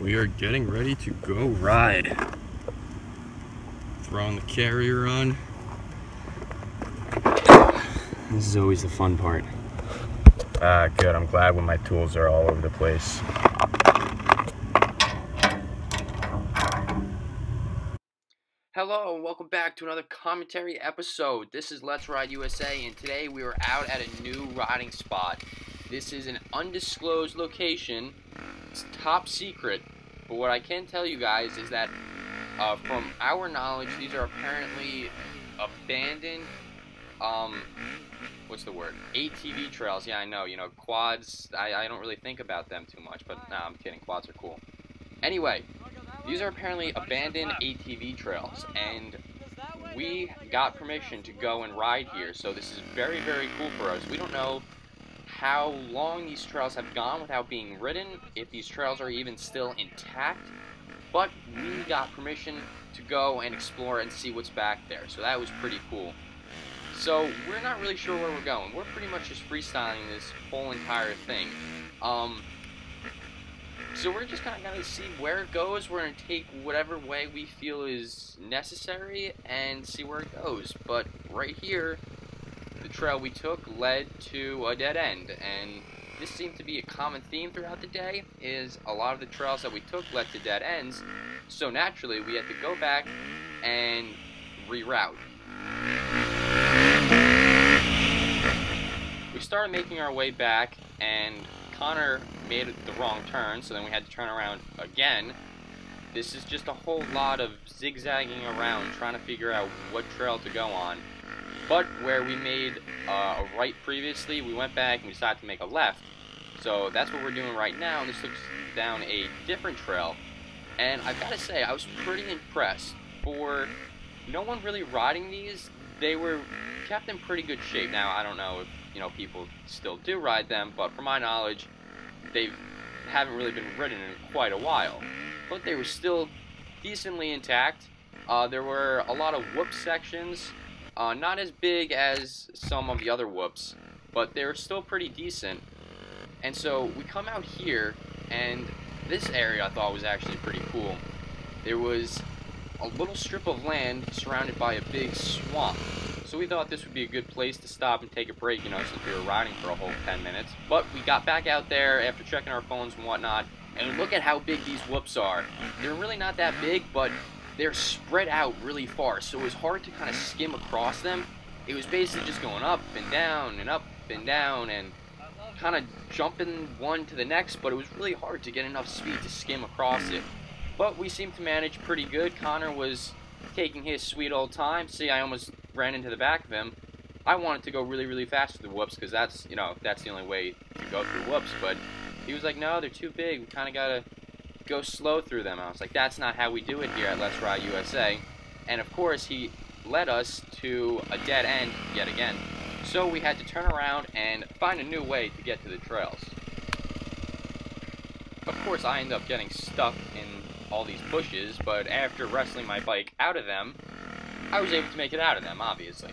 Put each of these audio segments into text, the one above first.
We are getting ready to go ride. Throwing the carrier on. This is always the fun part. Good. I'm glad when my tools are all over the place. Hello and welcome back to another commentary episode. This is Let's Ride USA, and today we are out at a new riding spot. This is an undisclosed location. It's top secret, but what I can tell you guys is that from our knowledge, these are apparently abandoned, what's the word? ATV trails. Yeah, I know, quads, I don't really think about them too much, but nah, I'm kidding, quads are cool. Anyway, these are apparently abandoned ATV trails, and we got permission to go and ride here, so this is very, very cool for us. We don't know how long these trails have gone without being ridden, if these trails are even still intact, but we got permission to go and explore and see what's back there, so that was pretty cool. So we're not really sure where we're going. We're pretty much just freestyling this whole entire thing. So we're just kind of going to see where it goes. We're going to take whatever way we feel is necessary and see where it goes. But right here, the trail we took led to a dead end. And this seemed to be a common theme throughout the day, is a lot of the trails that we took led to dead ends. So naturally, we had to go back and reroute. We started making our way back, and Connor made the wrong turn, so then we had to turn around again. This is just a whole lot of zigzagging around, trying to figure out what trail to go on. But where we made a right previously, we went back and we decided to make a left. So that's what we're doing right now, and this looks down a different trail. And I've got to say, I was pretty impressed. For no one really riding these, they were kept in pretty good shape. Now, I don't know if people still do ride them, but from my knowledge, they haven't really been ridden in quite a while. But they were still decently intact. There were a lot of whoop sections, not as big as some of the other whoops, but they were still pretty decent. And so we come out here, and this area I thought was actually pretty cool. There was a little strip of land surrounded by a big swamp. So we thought this would be a good place to stop and take a break, since we were riding for a whole 10 minutes. But we got back out there after checking our phones and whatnot, and look at how big these whoops are. They're really not that big, but they're spread out really far, so it was hard to kind of skim across them. It was basically just going up and down and up and down and kind of jumping one to the next, but it was really hard to get enough speed to skim across it. But we seemed to manage pretty good. Connor was taking his sweet old time. See, I almost ran into the back of him. I wanted to go really, really fast through the whoops because that's, that's the only way to go through whoops. But he was like, no, they're too big. We kind of got to go slow through them. I was like, that's not how we do it here at Let's Ride USA. And of course, he led us to a dead end yet again. So we had to turn around and find a new way to get to the trails. Of course, I ended up getting stuck in all these bushes, but after wrestling my bike out of them, I was able to make it out of them, obviously.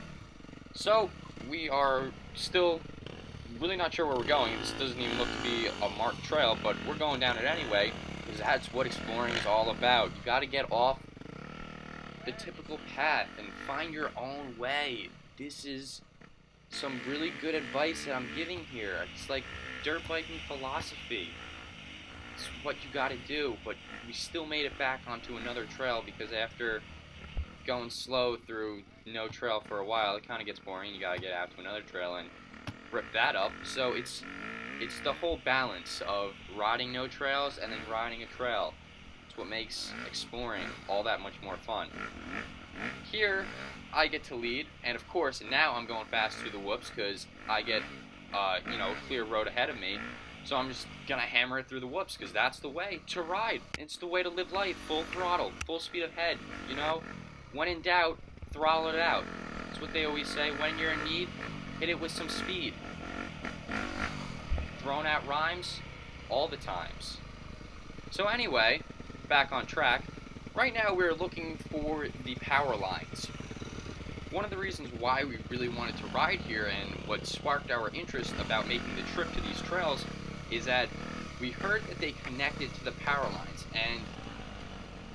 So, we are still really not sure where we're going. This doesn't even look to be a marked trail, but we're going down it anyway, because that's what exploring is all about. You gotta get off the typical path and find your own way. This is some really good advice that I'm giving here. It's like dirt biking philosophy. It's what you gotta do, but we still made it back onto another trail because after going slow through no trail for a while, it kind of gets boring. You gotta get out to another trail and rip that up. So it's the whole balance of riding no trails and then riding a trail. It's what makes exploring all that much more fun. Here, I get to lead, and of course, now I'm going fast through the whoops because I get, a clear road ahead of me. So I'm just gonna hammer it through the whoops because that's the way to ride. It's the way to live life. Full throttle, full speed ahead, When in doubt, throttle it out. That's what they always say. When you're in need, hit it with some speed. Throwing out rhymes all the times. So anyway, back on track. Right now we're looking for the power lines. One of the reasons why we really wanted to ride here and what sparked our interest about making the trip to these trails is that we heard that they connected to the power lines, and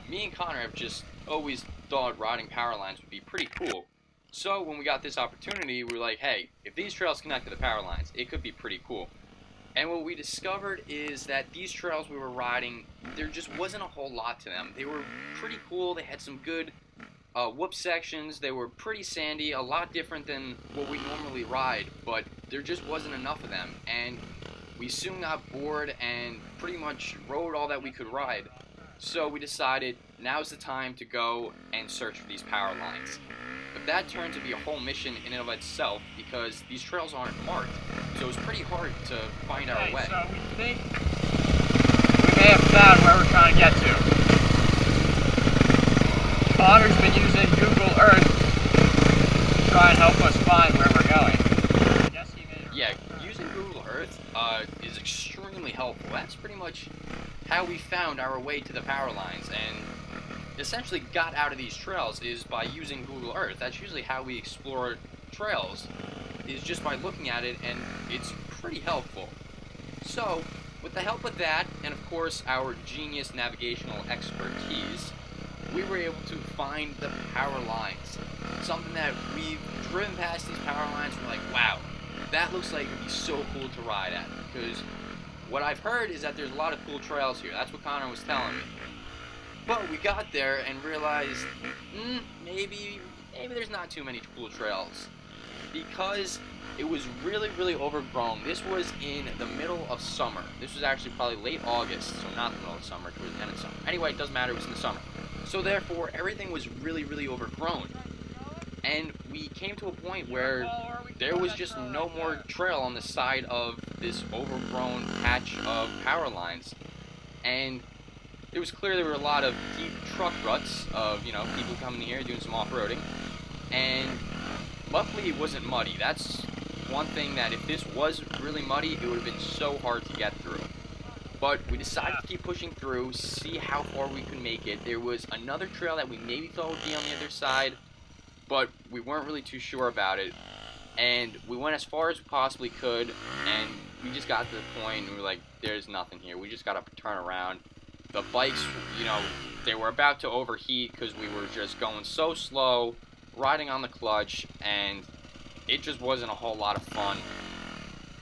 me and Connor have just always thought riding power lines would be pretty cool. So when we got this opportunity, we were like, hey, if these trails connect to the power lines, it could be pretty cool. And what we discovered is that these trails we were riding, there just wasn't a whole lot to them. They were pretty cool. They had some good whoop sections. They were pretty sandy, a lot different than what we normally ride, but there just wasn't enough of them. And we soon got bored and pretty much rode all that we could ride. So we decided now's the time to go and search for these power lines. But that turned to be a whole mission in and of itself because these trails aren't marked. So it was pretty hard to find our way. So we think we may have found where we're trying to get to. Connor's been using Google Earth to try and help us find where we're going. I guess he made it. Yeah, using Google Earth is extremely helpful. That's pretty much how we found our way to the power lines and essentially got out of these trails is by using Google Earth. That's usually how we explore trails, is just by looking at it, and it's pretty helpful. So, with the help of that, and of course our genius navigational expertise, we were able to find the power lines. Something that we've driven past these power lines and we're like, wow, that looks like it would be so cool to ride at. Because what I've heard is that there's a lot of cool trails here. That's what Connor was telling me. But we got there and realized, maybe there's not too many cool trails. Because it was really, really overgrown. This was in the middle of summer. This was actually probably late August, so not the middle of summer, towards the end of summer. Anyway, it doesn't matter, it was in the summer. So therefore, everything was really, really overgrown. And we came to a point where there was just no more trail on the side of this overgrown patch of power lines. And it was clear there were a lot of deep truck ruts of, people coming here doing some off-roading. And luckily it wasn't muddy. That's one thing that if this was really muddy, it would have been so hard to get through. But we decided to keep pushing through, see how far we could make it. There was another trail that we maybe thought would be on the other side, but we weren't really too sure about it. And we went as far as we possibly could, and we just got to the point and we were like, there's nothing here. We just got to turn around. The bikes, they were about to overheat because we were just going so slow, riding on the clutch, and it just wasn't a whole lot of fun.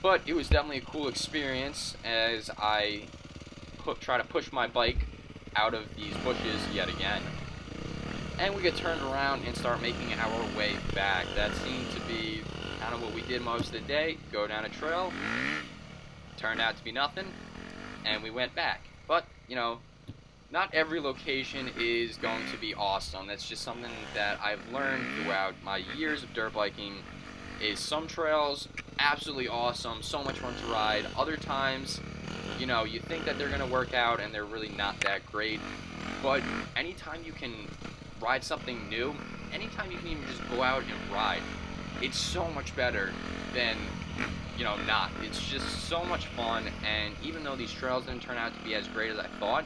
But it was definitely a cool experience as I try to push my bike out of these bushes yet again. And we get turned around and start making our way back. That seemed to be kind of what we did most of the day. Go down a trail. Turned out to be nothing. And we went back. But, not every location is going to be awesome. That's just something that I've learned throughout my years of dirt biking. Is some trails absolutely awesome, so much fun to ride. Other times, you think that they're going to work out and they're really not that great. But anytime you can ride something new, anytime you can even just go out and ride, it's so much better than, not. It's just so much fun, and even though these trails didn't turn out to be as great as I thought,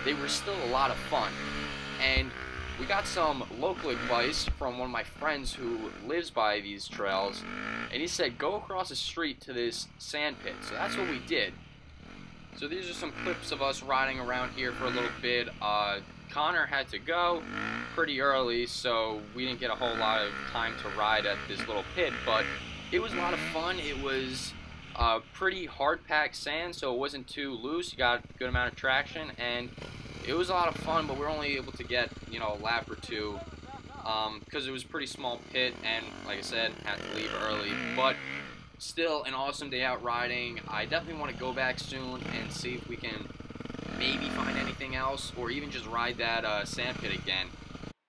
they were still a lot of fun. And we got some local advice from one of my friends who lives by these trails, and he said, go across the street to this sand pit. So that's what we did. So these are some clips of us riding around here for a little bit. Connor had to go pretty early, so we didn't get a whole lot of time to ride at this little pit, but it was a lot of fun. It was pretty hard-packed sand, so it wasn't too loose. You got a good amount of traction, and it was a lot of fun, but we were only able to get, a lap or two because it was a pretty small pit, and like I said, had to leave early. But still, an awesome day out riding. I definitely want to go back soon and see if we can maybe find anything else, or even just ride that sand pit again.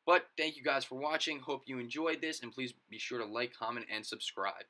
But thank you guys for watching. Hope you enjoyed this, and please be sure to like, comment, and subscribe.